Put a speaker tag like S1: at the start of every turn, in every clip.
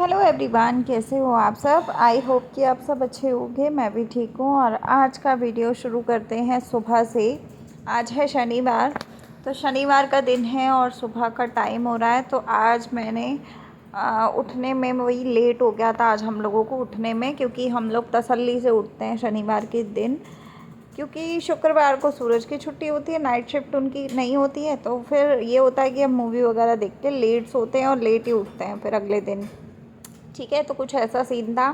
S1: Hello everyone, कैसे हो आप सब। आई होप कि आप सब अच्छे होंगे। मैं भी ठीक हूँ। और आज का वीडियो शुरू करते हैं सुबह से। आज है शनिवार, तो शनिवार का दिन है और सुबह का टाइम हो रहा है। तो आज मैंने उठने में वही लेट हो गया था आज हम लोगों को उठने में, क्योंकि हम लोग तसल्ली से उठते हैं शनिवार के दिन, क्योंकि शुक्रवार को सूरज की छुट्टी होती है, नाइट शिफ्ट उनकी नहीं होती है। तो फिर ये होता है कि हम मूवी वगैरह देख के लेट सोते हैं और लेट ही उठते हैं फिर अगले दिन। ठीक है, तो कुछ ऐसा सीन था।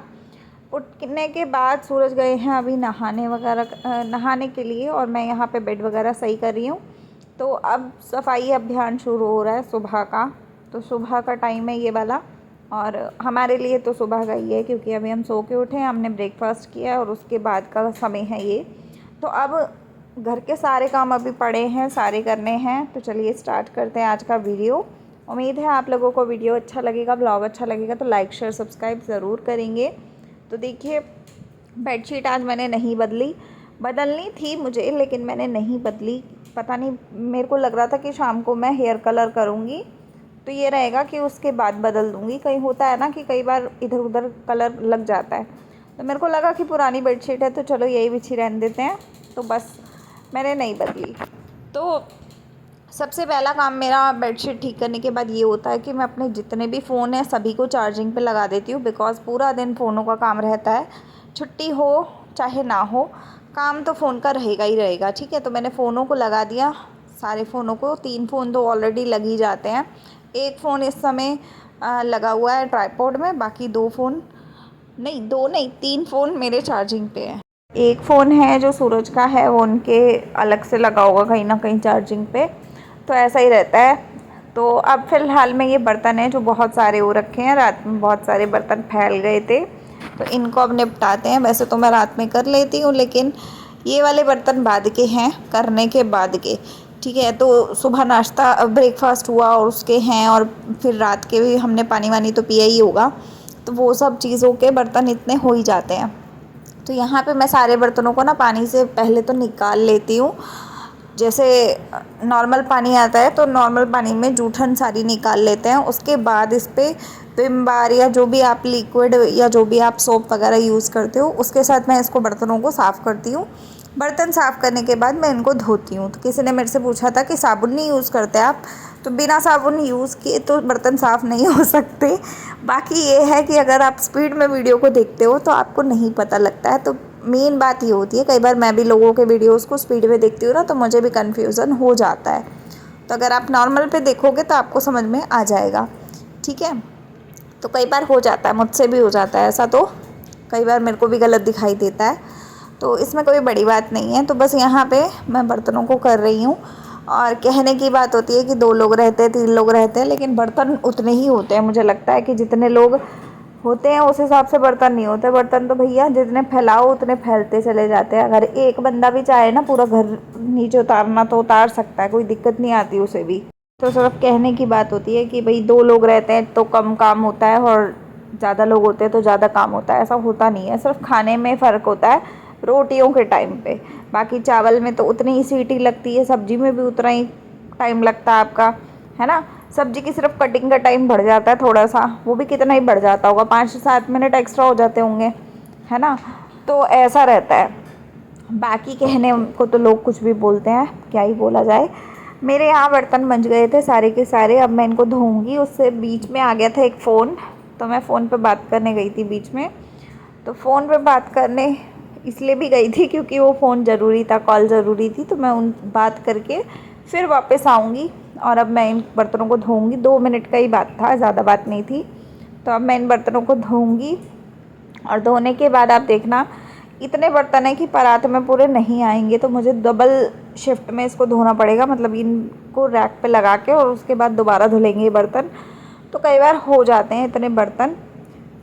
S1: उठने के बाद सूरज गए हैं अभी नहाने वगैरह नहाने के लिए, और मैं यहाँ पे बेड वगैरह सही कर रही हूँ। तो अब सफाई अभियान शुरू हो रहा है सुबह का। तो सुबह का टाइम है ये वाला, और हमारे लिए तो सुबह का ही है, क्योंकि अभी हम सो के उठे हैं, हमने ब्रेकफास्ट किया और उसके बाद का समय है ये। तो अब घर के सारे काम अभी पड़े हैं, सारे करने हैं। तो चलिए स्टार्ट करते हैं आज का वीडियो। उम्मीद है आप लोगों को वीडियो अच्छा लगेगा, ब्लॉग अच्छा लगेगा, तो लाइक शेयर सब्सक्राइब ज़रूर करेंगे। तो देखिए, बेडशीट आज मैंने नहीं बदलनी थी मुझे, लेकिन मैंने नहीं बदली। पता नहीं, मेरे को लग रहा था कि शाम को मैं हेयर कलर करूँगी, तो ये रहेगा कि उसके बाद बदल दूँगी। कहीं होता है ना कि कई बार इधर उधर कलर लग जाता है, तो मेरे को लगा कि पुरानी बेडशीट है तो चलो यही बिछी रहने देते हैं, तो बस मैंने नहीं बदली। तो सबसे पहला काम मेरा बेडशीट ठीक करने के बाद ये होता है कि मैं अपने जितने भी फ़ोन हैं सभी को चार्जिंग पे लगा देती हूँ, बिकॉज़ पूरा दिन फ़ोनों का काम रहता है। छुट्टी हो चाहे ना हो, काम तो फ़ोन का रहेगा ही रहेगा। ठीक है, तो मैंने फ़ोनों को लगा दिया, सारे फ़ोनों को। 3 फ़ोन तो ऑलरेडी लग ही जाते हैं। एक फ़ोन इस समय लगा हुआ है ट्राईपॉड में, बाकी 2 फ़ोन नहीं, 2 नहीं 3 फ़ोन मेरे चार्जिंग पे हैं। एक फ़ोन है जो सूरज का है, वो उनके अलग से लगा होगा कहीं ना कहीं चार्जिंग पे, तो ऐसा ही रहता है। तो अब फ़िलहाल में ये बर्तन हैं जो बहुत सारे हो रखे हैं, रात में बहुत सारे बर्तन फैल गए थे, तो इनको अब निपटाते हैं। वैसे तो मैं रात में कर लेती हूँ, लेकिन ये वाले बर्तन बाद के हैं, करने के बाद के। ठीक है, तो सुबह नाश्ता ब्रेकफास्ट हुआ और उसके हैं, और फिर रात के भी हमने पानी वानी तो पिया ही होगा, तो वो सब चीज़ों के बर्तन इतने हो ही जाते हैं। तो यहाँ पे मैं सारे बर्तनों को ना पानी से पहले तो निकाल लेती हूँ। जैसे नॉर्मल पानी आता है तो नॉर्मल पानी में जूठन सारी निकाल लेते हैं। उसके बाद इस पर विम बार या जो भी आप लिक्विड या जो भी आप सोप वगैरह यूज़ करते हो, उसके साथ मैं इसको बर्तनों को साफ़ करती हूँ। बर्तन साफ़ करने के बाद मैं इनको धोती हूँ। तो किसी ने मेरे से पूछा था कि साबुन नहीं यूज़ करते आप, तो बिना साबुन यूज़ किए तो बर्तन साफ़ नहीं हो सकते। बाकी ये है कि अगर आप स्पीड में वीडियो को देखते हो तो आपको नहीं पता लगता है। तो मेन बात ये होती है, कई बार मैं भी लोगों के वीडियोस को स्पीड में देखती हूँ ना, तो मुझे भी कन्फ्यूज़न हो जाता है। तो अगर आप नॉर्मल पे देखोगे तो आपको समझ में आ जाएगा। ठीक है, तो कई बार हो जाता है, मुझसे भी हो जाता है ऐसा, तो कई बार मेरे को भी गलत दिखाई देता है, तो इसमें कोई बड़ी बात नहीं है। तो बस यहाँ पे मैं बर्तनों को कर रही हूँ। और कहने की बात होती है कि 2 लोग रहते हैं, 3 लोग रहते हैं, लेकिन बर्तन उतने ही होते हैं। मुझे लगता है कि जितने लोग होते हैं उस हिसाब से बर्तन नहीं होते। बर्तन तो भैया जितने फैलाओ उतने फैलते चले जाते हैं। अगर एक बंदा भी चाहे ना पूरा घर नीचे उतारना तो उतार सकता है, कोई दिक्कत नहीं आती उसे भी। तो सिर्फ कहने की बात होती है कि भाई 2 लोग रहते हैं तो कम काम होता है, और ज़्यादा लोग होते हैं तो ज़्यादा काम होता है। ऐसा होता नहीं है, सिर्फ खाने में फ़र्क होता है रोटियों के टाइम पे। बाकी चावल में तो उतनी ही सीटी लगती है, सब्जी में भी उतना ही टाइम लगता है आपका, है ना। सब्जी की सिर्फ कटिंग का टाइम बढ़ जाता है थोड़ा सा, वो भी कितना ही बढ़ जाता होगा, 5 से 7 मिनट एक्स्ट्रा हो जाते होंगे, है ना। तो ऐसा रहता है। बाकी कहने को तो लोग कुछ भी बोलते हैं, क्या ही बोला जाए। मेरे यहाँ बर्तन बच गए थे सारे के सारे, अब मैं इनको धोऊंगी। उससे बीच में आ गया था एक फ़ोन, तो मैं फ़ोन पे बात करने गई थी बीच में। तो फ़ोन पे बात करने इसलिए भी गई थी क्योंकि वो फ़ोन ज़रूरी था, कॉल ज़रूरी थी, तो मैं उन बात करके फिर वापस आऊँगी। और अब मैं इन बर्तनों को धोऊंगी। 2 मिनट का ही बात था, ज़्यादा बात नहीं थी। तो अब मैं इन बर्तनों को धोऊंगी, और धोने के बाद आप देखना इतने बर्तन हैं कि परात में पूरे नहीं आएंगे, तो मुझे डबल शिफ्ट में इसको धोना पड़ेगा। मतलब इनको रैक पे लगा के और उसके बाद दोबारा धुलेंगे ये बर्तन। तो कई बार हो जाते हैं इतने बर्तन।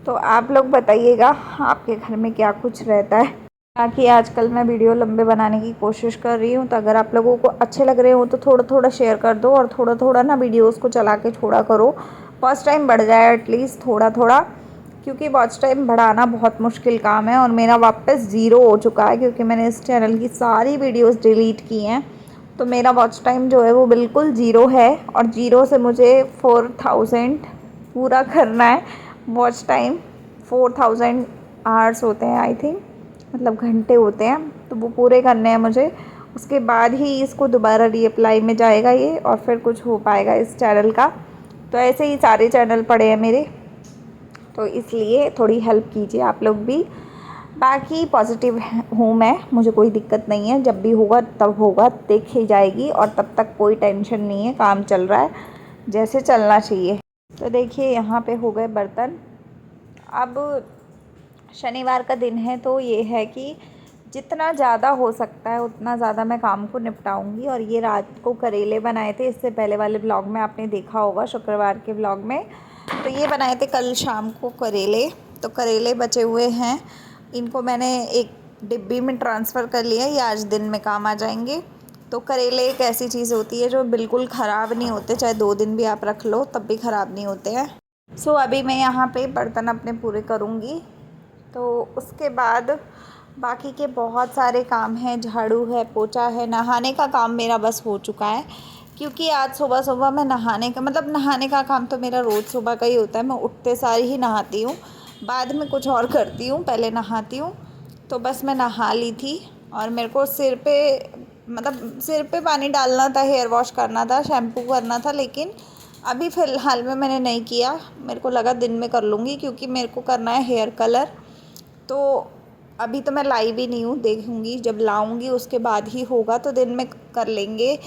S1: तो आप लोग बताइएगा आपके घर में क्या कुछ रहता है। ताकि आजकल मैं वीडियो लंबे बनाने की कोशिश कर रही हूँ, तो अगर आप लोगों को अच्छे लग रहे हो तो थोड़ा थोड़ा शेयर कर दो, और थोड़ा थोड़ा ना वीडियोस को चला के छोड़ा करो। वॉच टाइम बढ़ जाए एटलीस्ट थोड़ा थोड़ा, क्योंकि वॉच टाइम बढ़ाना बहुत मुश्किल काम है। और मेरा वापस 0 हो चुका है, क्योंकि मैंने इस चैनल की सारी वीडियोज़ डिलीट की हैं। तो मेरा वॉच टाइम जो है वो बिल्कुल 0 है, और 0 से मुझे 4000 पूरा करना है। वॉच टाइम 4000 आवर्स होते हैं आई थिंक, मतलब घंटे होते हैं, तो वो पूरे करने हैं मुझे। उसके बाद ही इसको दोबारा रीअप्लाई में जाएगा ये, और फिर कुछ हो पाएगा इस चैनल का। तो ऐसे ही सारे चैनल पड़े हैं मेरे, तो इसलिए थोड़ी हेल्प कीजिए आप लोग भी। बाकी पॉजिटिव हूँ मैं, मुझे कोई दिक्कत नहीं है, जब भी होगा तब होगा, देखी जाएगी, और तब तक कोई टेंशन नहीं है, काम चल रहा है जैसे चलना चाहिए। तो देखिए यहाँ पे हो गए बर्तन। अब शनिवार का दिन है, तो ये है कि जितना ज़्यादा हो सकता है उतना ज़्यादा मैं काम को निपटाऊंगी। और ये रात को करेले बनाए थे, इससे पहले वाले ब्लॉग में आपने देखा होगा, शुक्रवार के ब्लॉग में। तो ये बनाए थे कल शाम को करेले, तो करेले बचे हुए हैं, इनको मैंने एक डिब्बी में ट्रांसफ़र कर लिया, ये आज दिन में काम आ जाएंगे। तो करेले एक ऐसी चीज़ होती है जो बिल्कुल ख़राब नहीं होते, चाहे 2 दिन भी आप रख लो तब भी ख़राब नहीं होते हैं। सो अभी मैं यहाँ पे बर्तन अपने पूरे करूँगी, तो उसके बाद बाकी के बहुत सारे काम हैं, झाड़ू है, पोछा है, नहाने का काम मेरा बस हो चुका है, क्योंकि आज सुबह सुबह मैं नहाने का काम तो मेरा रोज़ सुबह का ही होता है। मैं उठते सार ही नहाती हूँ, बाद में कुछ और करती हूँ, पहले नहाती हूँ। तो बस मैं नहा ली थी, और मेरे को सिर पे पानी डालना था, हेयर वॉश करना था, शैम्पू करना था, लेकिन अभी फ़िलहाल में मैंने नहीं किया। मेरे को लगा दिन में कर लूँगी, क्योंकि मेरे को करना है हेयर कलर। तो अभी तो मैं लाई भी नहीं हूँ, देखूँगी जब लाऊँगी उसके बाद ही होगा, तो दिन में कर लेंगे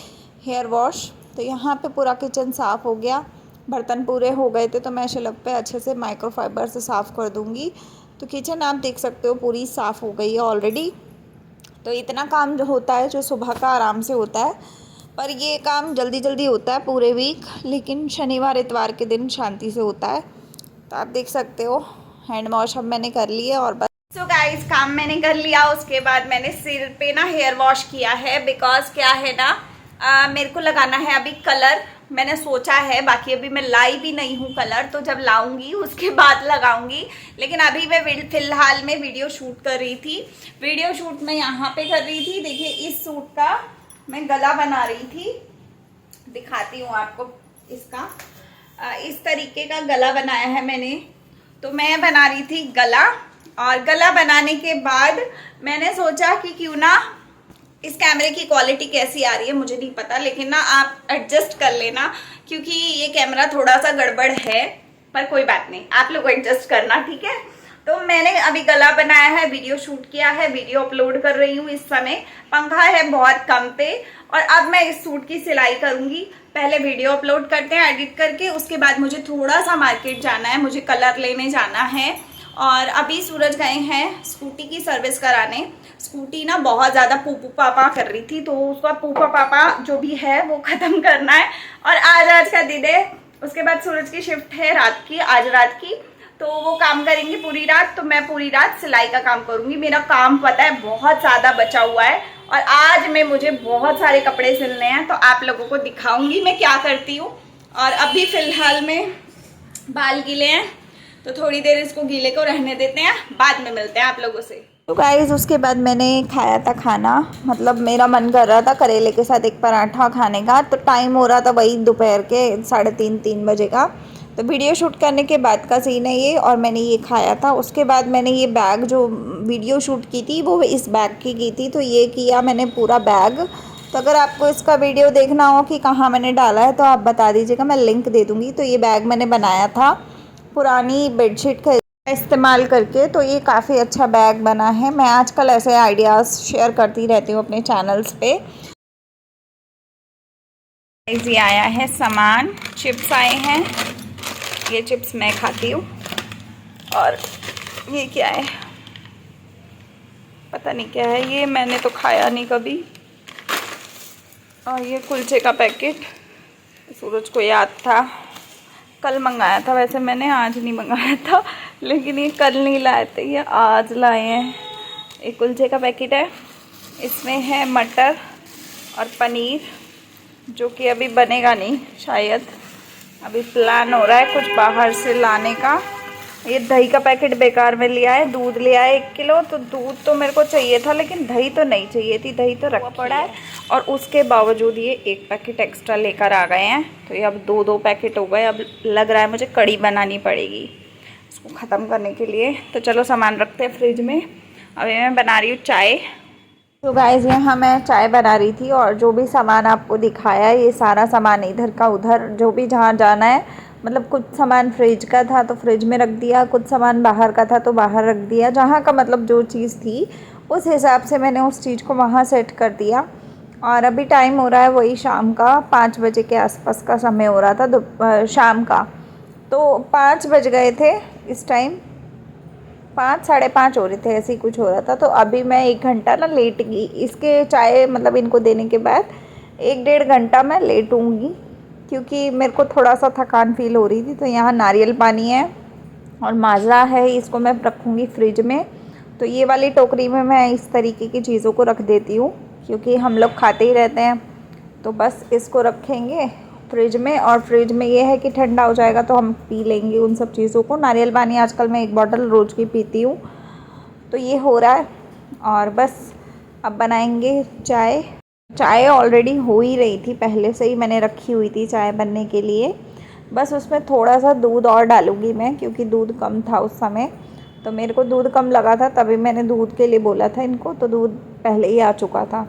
S1: हेयर वॉश। तो यहाँ पे पूरा किचन साफ़ हो गया, बर्तन पूरे हो गए थे, तो मैं शलक पे अच्छे से माइक्रोफाइबर से साफ़ कर दूँगी। तो किचन आप देख सकते हो पूरी साफ़ हो गई है ऑलरेडी। तो इतना काम जो होता है, जो सुबह का आराम से होता है, पर ये काम जल्दी जल्दी होता है पूरे वीक, लेकिन शनिवार इतवार के दिन शांति से होता है। तो आप देख सकते हो हैंड वॉश अब मैंने कर लिया, और बस सो गाइस काम मैंने कर लिया। उसके बाद मैंने सिर पे ना हेयर वॉश किया है, बिकॉज क्या है ना, मेरे को लगाना है अभी कलर, मैंने सोचा है। बाकी अभी मैं लाई भी नहीं हूँ कलर, तो जब लाऊंगी उसके बाद लगाऊंगी। लेकिन अभी मैं फ़िलहाल में वीडियो शूट कर रही थी, वीडियो शूट मैं यहाँ पे कर रही थी। देखिए इस सूट का मैं गला बना रही थी, दिखाती हूँ आपको इसका। इस तरीके का गला बनाया है मैंने। तो मैं बना रही थी गला, और गला बनाने के बाद मैंने सोचा कि क्यों ना, इस कैमरे की क्वालिटी कैसी आ रही है मुझे नहीं पता, लेकिन ना आप एडजस्ट कर लेना, क्योंकि ये कैमरा थोड़ा सा गड़बड़ है, पर कोई बात नहीं, आप लोग एडजस्ट करना, ठीक है। तो मैंने अभी गला बनाया है, वीडियो शूट किया है, वीडियो अपलोड कर रही हूँ इस समय। पंखा है बहुत कम पे, और अब मैं इस सूट की सिलाई करूंगी। पहले वीडियो अपलोड करते हैं एडिट करके, उसके बाद मुझे थोड़ा सा मार्केट जाना है, मुझे कलर लेने जाना है। और अभी सूरज गए हैं स्कूटी की सर्विस कराने। स्कूटी ना बहुत ज़्यादा पूपू पापा कर रही थी, तो उसका पूपा पापा जो भी है वो ख़त्म करना है। और आज का दिन है, उसके बाद सूरज की शिफ्ट है रात की, आज रात की, तो वो काम करेंगे पूरी रात। तो मैं पूरी रात सिलाई का काम करूँगी। मेरा काम पता है बहुत ज़्यादा बचा हुआ है, और आज में मुझे बहुत सारे कपड़े सिलने हैं, तो आप लोगों को दिखाऊंगी मैं क्या करती हूँ। और अभी फ़िलहाल में बाल गीले हैं, तो थोड़ी देर इसको गीले को रहने देते हैं, बाद में मिलते हैं आप लोगों से। तो गाइस उसके बाद मैंने खाया था खाना, मतलब मेरा मन कर रहा था करेले के साथ एक पराठा खाने का। तो टाइम हो रहा था वही दोपहर के 3:30 बजे का। तो वीडियो शूट करने के बाद का सीन है ये, और मैंने ये खाया था। उसके बाद मैंने ये बैग जो वीडियो शूट की थी वो इस बैग की थी, तो ये किया मैंने पूरा बैग। तो अगर आपको इसका वीडियो देखना हो कि कहाँ मैंने डाला है तो आप बता दीजिएगा, मैं लिंक दे दूँगी। तो ये बैग मैंने बनाया था पुरानी बेडशीट का इस्तेमाल करके, तो ये काफ़ी अच्छा बैग बना है। मैं आजकल ऐसे आइडियाज़ शेयर करती रहती हूँ अपने चैनल्स पे। ये आया है सामान, चिप्स आए हैं, ये चिप्स मैं खाती हूँ। और ये क्या है पता नहीं क्या है, ये मैंने तो खाया नहीं कभी। और ये कुलचे का पैकेट, सूरज को याद था, कल मंगाया था वैसे मैंने, आज नहीं मंगाया था, लेकिन ये कल नहीं लाए थे, ये आज लाए हैं। एक कुलचे का पैकेट है, इसमें है मटर और पनीर, जो कि अभी बनेगा नहीं शायद, अभी प्लान हो रहा है कुछ बाहर से लाने का। ये दही का पैकेट बेकार में लिया है। दूध लिया है 1 किलो, तो दूध तो मेरे को चाहिए था, लेकिन दही तो नहीं चाहिए थी, दही तो रखा पड़ा है। और उसके बावजूद ये 1 पैकेट एक्स्ट्रा लेकर आ गए हैं, तो ये अब 2 पैकेट हो गए। अब लग रहा है मुझे कड़ी बनानी पड़ेगी। इसको ख़त्म करने के लिए। तो चलो सामान रखते हैं फ्रिज में। अभी मैं बना रही हूँ चाय। तो गाइस यहाँ मैं चाय बना रही थी और जो भी सामान आपको दिखाया ये सारा सामान इधर का उधर जो भी जहाँ जाना है, मतलब कुछ सामान फ्रिज का था तो फ्रिज में रख दिया, कुछ सामान बाहर का था तो बाहर रख दिया। जहाँ का मतलब जो चीज़ थी उस हिसाब से मैंने उस चीज़ को वहाँ सेट कर दिया। और अभी टाइम हो रहा है वही शाम का 5 बजे के आसपास का समय हो रहा था शाम का। तो 5 बज गए थे इस टाइम, 5 साढ़े 5 हो रहे थे, ऐसे ही कुछ हो रहा था। तो अभी मैं 1 घंटा ना लेट गई इसके चाय मतलब इनको देने के बाद 1 डेढ़ घंटा मैं लेटूँगी, क्योंकि मेरे को थोड़ा सा थकान फील हो रही थी। तो यहाँ नारियल पानी है और माज़ा है, इसको मैं रखूँगी फ्रिज में। तो ये वाली टोकरी में मैं इस तरीके की चीज़ों को रख देती हूँ, क्योंकि हम लोग खाते ही रहते हैं। तो बस इसको रखेंगे फ्रिज में, और फ्रिज में ये है कि ठंडा हो जाएगा तो हम पी लेंगे उन सब चीज़ों को। नारियल पानी आजकल मैं 1 बॉटल रोज़ की पीती हूँ। तो ये हो रहा है और बस अब बनाएंगे चाय। चाय ऑलरेडी हो ही रही थी, पहले से ही मैंने रखी हुई थी चाय बनने के लिए। बस उसमें थोड़ा सा दूध और डालूँगी मैं, क्योंकि दूध कम था उस समय। तो मेरे को दूध कम लगा था, तभी मैंने दूध के लिए बोला था इनको, तो दूध पहले ही आ चुका था।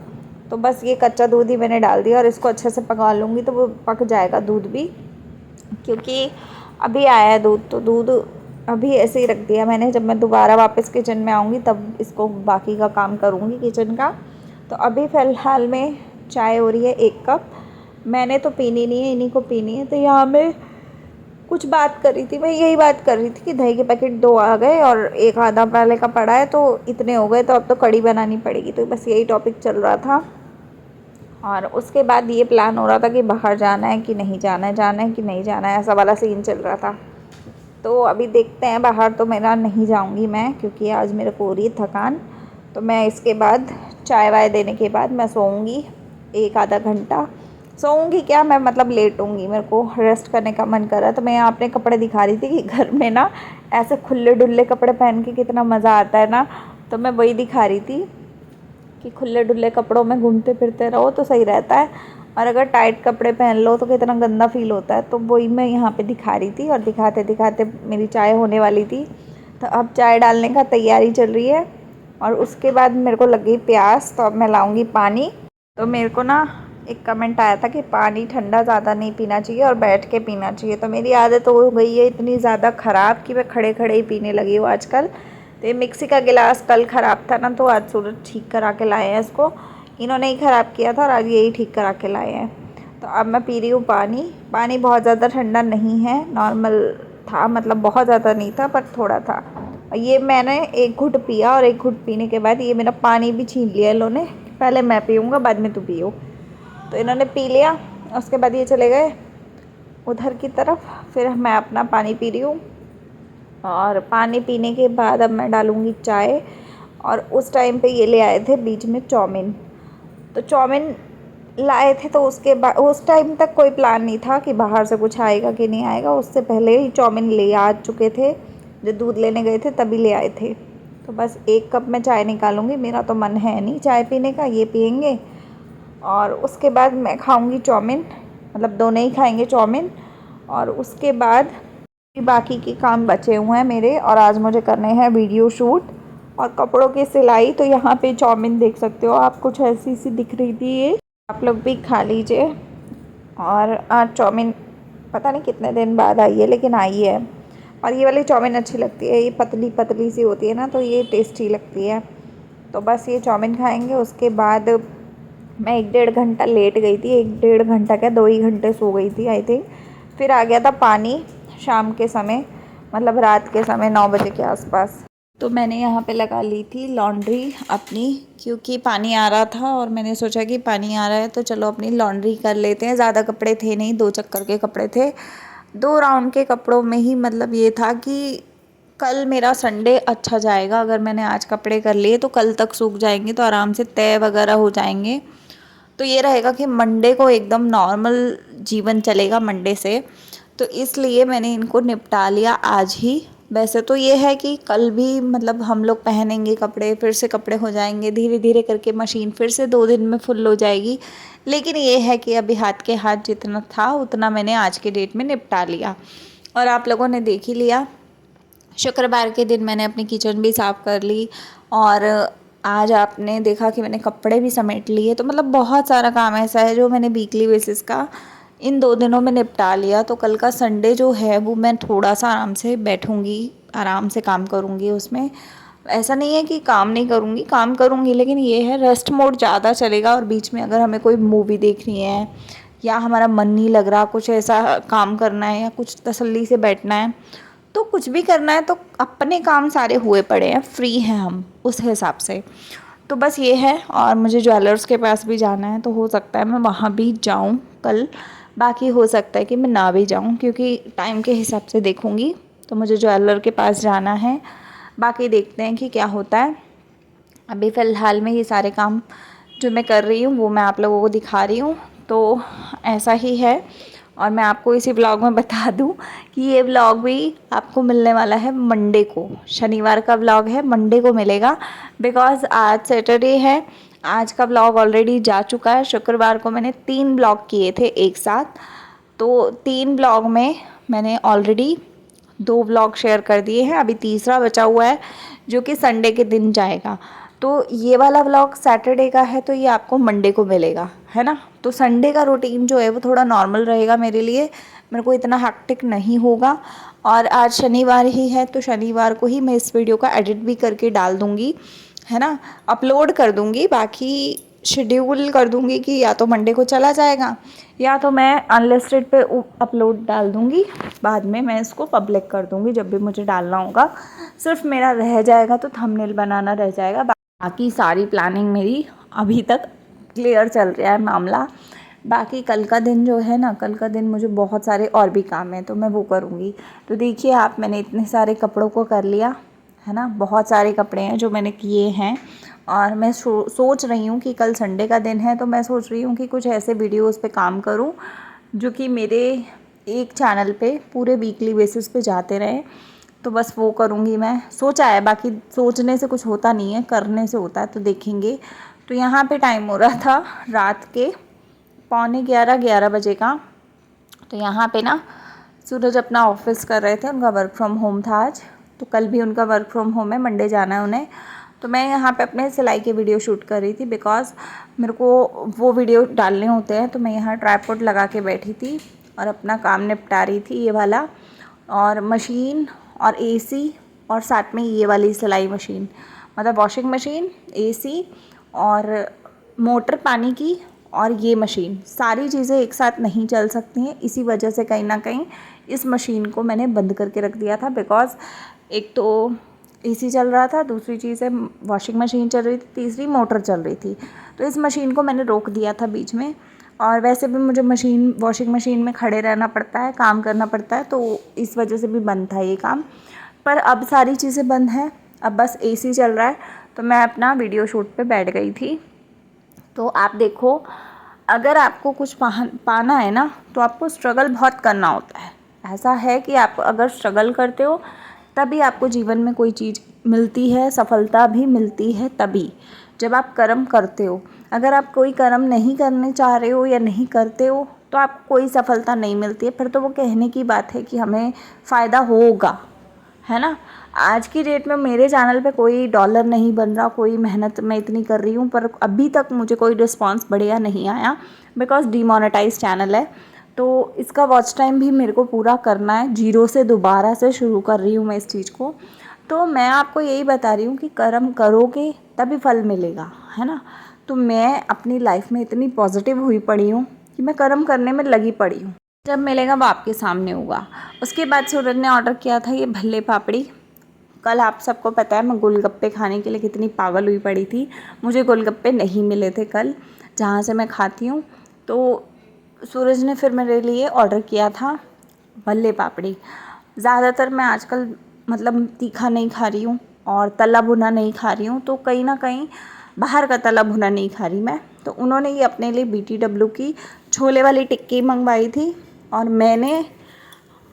S1: तो बस ये कच्चा दूध ही मैंने डाल दिया और इसको अच्छे से पका लूँगी तो वो पक जाएगा दूध भी, क्योंकि अभी आया है दूध। तो दूध अभी ऐसे ही रख दिया मैंने, जब मैं दोबारा वापस किचन में आऊँगी तब इसको बाकी का काम करूँगी किचन का। तो अभी फ़िलहाल में चाय हो रही है 1 कप। मैंने तो पीनी नहीं है, इन्हीं को पीनी है। तो यहाँ मैं कुछ बात कर रही थी, मैं यही बात कर रही थी कि दही के पैकेट 2 आ गए और 1 आधा पहले का पड़ा है, तो इतने हो गए, तो अब तो कड़ी बनानी पड़ेगी। तो बस यही टॉपिक चल रहा था। और उसके बाद ये प्लान हो रहा था कि बाहर जाना है कि नहीं जाना है, जाना है कि नहीं जाना है, ऐसा वाला सीन चल रहा था। तो अभी देखते हैं, बाहर तो मेरा नहीं जाऊंगी मैं, क्योंकि आज मेरे को हो रही है थकान। तो मैं इसके बाद चाय वाय देने के बाद मैं सोऊंगी 1 आधा घंटा। सोऊंगी क्या, मैं मतलब लेटूंगी, मेरे को रेस्ट करने का मन कर रहा है। तो मैं यहाँ अपने कपड़े दिखा रही थी कि घर में ना ऐसे खुले डुल्ले कपड़े पहन के कितना मज़ा आता है ना। तो मैं वही दिखा रही थी कि खुले डुल्ले कपड़ों में घूमते फिरते रहो तो सही रहता है, और अगर टाइट कपड़े पहन लो तो कितना गंदा फील होता है। तो वही मैं यहाँ पे दिखा रही थी, और दिखाते दिखाते मेरी चाय होने वाली थी। तो अब चाय डालने का तैयारी चल रही है, और उसके बाद मेरे को लगी प्यास, तो अब मैं लाऊंगी पानी। तो मेरे को ना एक कमेंट आया था कि पानी ठंडा ज़्यादा नहीं पीना चाहिए और बैठ के पीना चाहिए। तो मेरी आदत हो गई है इतनी ज़्यादा ख़राब कि मैं खड़े खड़े ही पीने लगी हूँ आजकल। तो ये मिक्सी का गिलास कल ख़राब था ना, तो आज सूरज ठीक करा के लाए हैं इसको। इन्होंने ही ख़राब किया था और आज यही ठीक करा के लाए हैं। तो अब मैं पी रही हूँ पानी। पानी बहुत ज़्यादा ठंडा नहीं है, नॉर्मल था, मतलब बहुत ज़्यादा नहीं था पर थोड़ा था। ये मैंने 1 घुट पिया, और 1 घुट पीने के बाद ये मेरा पानी भी छीन लिया इन्होंने। पहले मैं पीऊँगा, बाद में तू पियो। तो इन्होंने पी लिया, उसके बाद ये चले गए उधर की तरफ। फिर मैं अपना पानी पी रही हूँ, और पानी पीने के बाद अब मैं डालूँगी चाय। और उस टाइम पे ये ले आए थे बीच में चाउमीन। तो चाउमीन लाए थे, तो उसके बाद उस टाइम तक कोई प्लान नहीं था कि बाहर से कुछ आएगा कि नहीं आएगा। उससे पहले ही चाउमीन ले आ चुके थे, जो दूध लेने गए थे तभी ले आए थे। तो बस 1 कप में चाय निकालूंगी, मेरा तो मन है नहीं चाय पीने का, ये पियेंगे। और उसके बाद मैं खाऊंगी चाउमीन, मतलब दोनों ही खाएंगे चाउमीन। और उसके बाद बाकी के काम बचे हुए हैं मेरे, और आज मुझे करने हैं वीडियो शूट और कपड़ों की सिलाई। तो यहाँ पे चाउमीन देख सकते हो आप, कुछ ऐसी सी दिख रही थी ये, आप लोग भी खा लीजिए। और आज चाउमीन पता नहीं कितने दिन बाद आई है, लेकिन आई है। और ये वाली चाउमीन अच्छी लगती है, ये पतली पतली सी होती है ना, तो ये टेस्टी लगती है। तो बस ये चाउमीन खाएंगे। उसके बाद मैं 1 डेढ़ घंटा लेट गई थी, 1 डेढ़ घंटा क्या 2 ही घंटे सो गई थी आई थिंक। फिर आ गया था पानी शाम के समय, मतलब रात के समय 9 बजे के आसपास। तो मैंने यहाँ पे लगा ली थी लॉन्ड्री अपनी, क्योंकि पानी आ रहा था और मैंने सोचा कि पानी आ रहा है तो चलो अपनी लॉन्ड्री कर लेते हैं। ज़्यादा कपड़े थे नहीं, 2 चक्कर के कपड़े थे। 2 राउंड के कपड़ों में ही मतलब ये था कि कल मेरा संडे अच्छा जाएगा। अगर मैंने आज कपड़े कर लिए तो कल तक सूख जाएंगे, तो आराम से तय वगैरह हो जाएंगे। तो ये रहेगा कि मंडे को एकदम नॉर्मल जीवन चलेगा मंडे से। तो इसलिए मैंने इनको निपटा लिया आज ही। वैसे तो ये है कि कल भी मतलब हम लोग पहनेंगे कपड़े, फिर से कपड़े हो जाएंगे, धीरे धीरे करके मशीन फिर से 2 दिन में फुल हो जाएगी। लेकिन ये है कि अभी हाथ के हाथ जितना था उतना मैंने आज के डेट में निपटा लिया। और आप लोगों ने देख ही लिया शुक्रवार के दिन मैंने अपनी किचन भी साफ़ कर ली और आज आपने देखा कि मैंने कपड़े भी समेट लिए। तो मतलब बहुत सारा काम ऐसा है जो मैंने वीकली बेसिस का इन 2 दिनों में निपटा लिया। तो कल का संडे जो है वो मैं थोड़ा सा आराम से बैठूँगी, आराम से काम करूँगी। उसमें ऐसा नहीं है कि काम नहीं करूँगी, काम करूँगी, लेकिन ये है रेस्ट मोड ज़्यादा चलेगा। और बीच में अगर हमें कोई मूवी देखनी है या हमारा मन नहीं लग रहा, कुछ ऐसा काम करना है या कुछ तसल्ली से बैठना है, तो कुछ भी करना है, तो अपने काम सारे हुए पड़े हैं, फ्री हैं हम उस हिसाब से। तो बस ये है। और मुझे ज्वेलर्स के पास भी जाना है, तो हो सकता है मैं वहाँ भी जाऊँ कल, बाकी हो सकता है कि मैं ना भी जाऊँ, क्योंकि टाइम के हिसाब से देखूँगी। तो मुझे ज्वेलर के पास जाना है, बाकी देखते हैं कि क्या होता है। अभी फ़िलहाल में ये सारे काम जो मैं कर रही हूँ वो मैं आप लोगों को दिखा रही हूँ। तो ऐसा ही है। और मैं आपको इसी व्लॉग में बता दूं कि ये व्लॉग भी आपको मिलने वाला है मंडे को। शनिवार का व्लॉग है, मंडे को मिलेगा, बिकॉज़ आज सैटरडे है। आज का व्लॉग ऑलरेडी जा चुका है। शुक्रवार को मैंने 3 व्लॉग किए थे एक साथ, तो 3 व्लॉग में मैंने ऑलरेडी 2 व्लॉग शेयर कर दिए हैं। अभी तीसरा बचा हुआ है जो कि संडे के दिन जाएगा। तो ये वाला व्लॉग सैटरडे का है, तो ये आपको मंडे को मिलेगा, है ना। तो संडे का रूटीन जो है वो थोड़ा नॉर्मल रहेगा मेरे लिए, मेरे को इतना हेक्टिक नहीं होगा। और आज शनिवार ही है, तो शनिवार को ही मैं इस वीडियो का एडिट भी करके डाल दूँगी, है ना, अपलोड कर दूँगी। बाकी शेड्यूल कर दूँगी कि या तो मंडे को चला जाएगा या तो मैं अनलिस्टेड पे अपलोड डाल दूँगी। बाद में मैं इसको पब्लिक कर दूँगी जब भी मुझे डालना होगा। सिर्फ मेरा रह जाएगा तो थंबनेल बनाना रह जाएगा, बाकी सारी प्लानिंग मेरी अभी तक क्लियर चल रहा है मामला। बाकी कल का दिन जो है ना, कल का दिन मुझे बहुत सारे और भी काम हैं, तो मैं वो करूँगी। तो देखिए आप, मैंने इतने सारे कपड़ों को कर लिया है ना, बहुत सारे कपड़े हैं जो मैंने किए हैं। और मैं सोच रही हूँ कि कल संडे का दिन है, तो मैं सोच रही हूँ कि कुछ ऐसे वीडियोस पे काम करूँ जो कि मेरे एक चैनल पे पूरे वीकली बेसिस पे जाते रहें। तो बस वो करूँगी मैं, सोचा है। बाकी सोचने से कुछ होता नहीं है, करने से होता है। तो देखेंगे। तो यहाँ पे टाइम हो रहा था रात के 11:45 बजे का। तो यहाँ पे ना सूरज अपना ऑफिस कर रहे थे, उनका वर्क फ्रॉम होम था आज। तो कल भी उनका वर्क फ्रॉम होम है, मंडे जाना है उन्हें। तो मैं यहाँ पे अपने सिलाई के वीडियो शूट कर रही थी, बिकॉज़ मेरे को वो वीडियो डालने होते हैं। तो मैं यहाँ ट्राइपॉड लगा के बैठी थी और अपना काम निपटा रही थी, ये वाला, और मशीन और एसी, और साथ में ये वाली सिलाई मशीन, मतलब वॉशिंग मशीन, एसी और मोटर पानी की, और ये मशीन, सारी चीज़ें एक साथ नहीं चल सकती हैं। इसी वजह से कहीं ना कहीं इस मशीन को मैंने बंद करके रख दिया था, बिकॉज़ एक तो एसी चल रहा था, दूसरी चीज़ है वॉशिंग मशीन चल रही थी, तीसरी मोटर चल रही थी। तो इस मशीन को मैंने रोक दिया था बीच में। और वैसे भी मुझे वॉशिंग मशीन में खड़े रहना पड़ता है, काम करना पड़ता है, तो इस वजह से भी बंद था ये काम। पर अब सारी चीज़ें बंद हैं, अब बस एसी चल रहा है। तो मैं अपना वीडियो शूट पे बैठ गई थी। तो आप देखो, अगर आपको कुछ पाना है ना, तो आपको स्ट्रगल बहुत करना होता है। ऐसा है कि आप अगर स्ट्रगल करते हो तभी आपको जीवन में कोई चीज़ मिलती है, सफलता भी मिलती है तभी, जब आप कर्म करते हो। अगर आप कोई कर्म नहीं करने चाह रहे हो या नहीं करते हो, तो आपको कोई सफलता नहीं मिलती है। फिर तो वो कहने की बात है कि हमें फ़ायदा होगा, है ना। आज की डेट में मेरे चैनल पे कोई डॉलर नहीं बन रहा, कोई मेहनत मैं इतनी कर रही हूँ, पर अभी तक मुझे कोई रिस्पांस बढ़िया नहीं आया, बिकॉज़ डीमोनेटाइज चैनल है। तो इसका वॉच टाइम भी मेरे को पूरा करना है, जीरो से दोबारा से शुरू कर रही हूँ मैं इस चीज़ को। तो मैं आपको यही बता रही हूँ कि कर्म करोगे तभी फल मिलेगा, है ना। तो मैं अपनी लाइफ में इतनी पॉजिटिव हुई पड़ी हूँ कि मैं कर्म करने में लगी पड़ी हूँ, जब मिलेगा वो आपके सामने होगा। उसके बाद सूरज ने ऑर्डर किया था ये भल्ले पापड़ी। कल आप सबको पता है मैं गोलगप्पे खाने के लिए कितनी पागल हुई पड़ी थी। मुझे गोलगप्पे नहीं मिले थे कल जहाँ से मैं खाती हूँ, तो सूरज ने फिर मेरे लिए ऑर्डर किया था भल्ले पापड़ी। ज़्यादातर मैं आजकल मतलब तीखा नहीं खा रही हूँ और तला भुना नहीं खा रही हूँ, तो कहीं ना कहीं बाहर का तला भुना नहीं खा रही मैं। तो उन्होंने ये अपने लिए BTW की छोले वाली टिक्की मंगवाई थी, और मैंने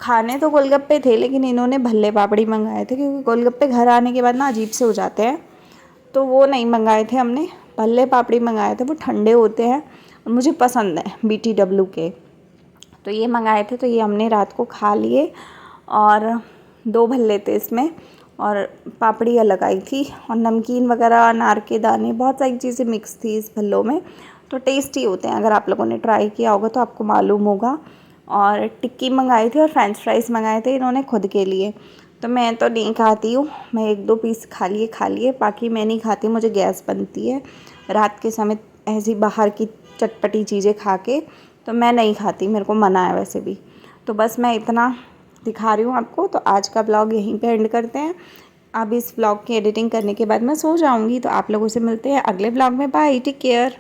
S1: खाने तो गोलगप्पे थे, लेकिन इन्होंने भल्ले पापड़ी मंगाए थे, क्योंकि गोलगप्पे घर आने के बाद ना अजीब से हो जाते हैं। तो वो नहीं मंगाए थे हमने, भल्ले पापड़ी मंगाए थे। वो ठंडे होते हैं और मुझे पसंद है BTW के, तो ये मंगाए थे। तो ये हमने रात को खा लिए। और 2 भल्ले थे इसमें और पापड़ी अलग आई थी और नमकीन वगैरह, अनार के दाने, बहुत सारी चीज़ें मिक्स थी इस भल्लों में। तो टेस्टी होते हैं, अगर आप लोगों ने ट्राई किया होगा तो आपको मालूम होगा। और टिक्की मंगाई थी और फ्रेंच फ्राइज़ मंगाए थे इन्होंने खुद के लिए। तो मैं तो नहीं खाती हूँ, मैं 1-2 पीस खा लिए, बाकी मैं नहीं खाती, मुझे गैस बनती है रात के समय ऐसी बाहर की चटपटी चीज़ें खा के। तो मैं नहीं खाती, मेरे को मना है वैसे भी। तो बस मैं इतना दिखा रही हूँ आपको। तो आज का ब्लॉग यहीं पे एंड करते हैं। अब इस ब्लॉग की एडिटिंग करने के बाद मैं सो जाऊँगी। तो आप लोगों से मिलते हैं अगले ब्लॉग में। Bye, take care.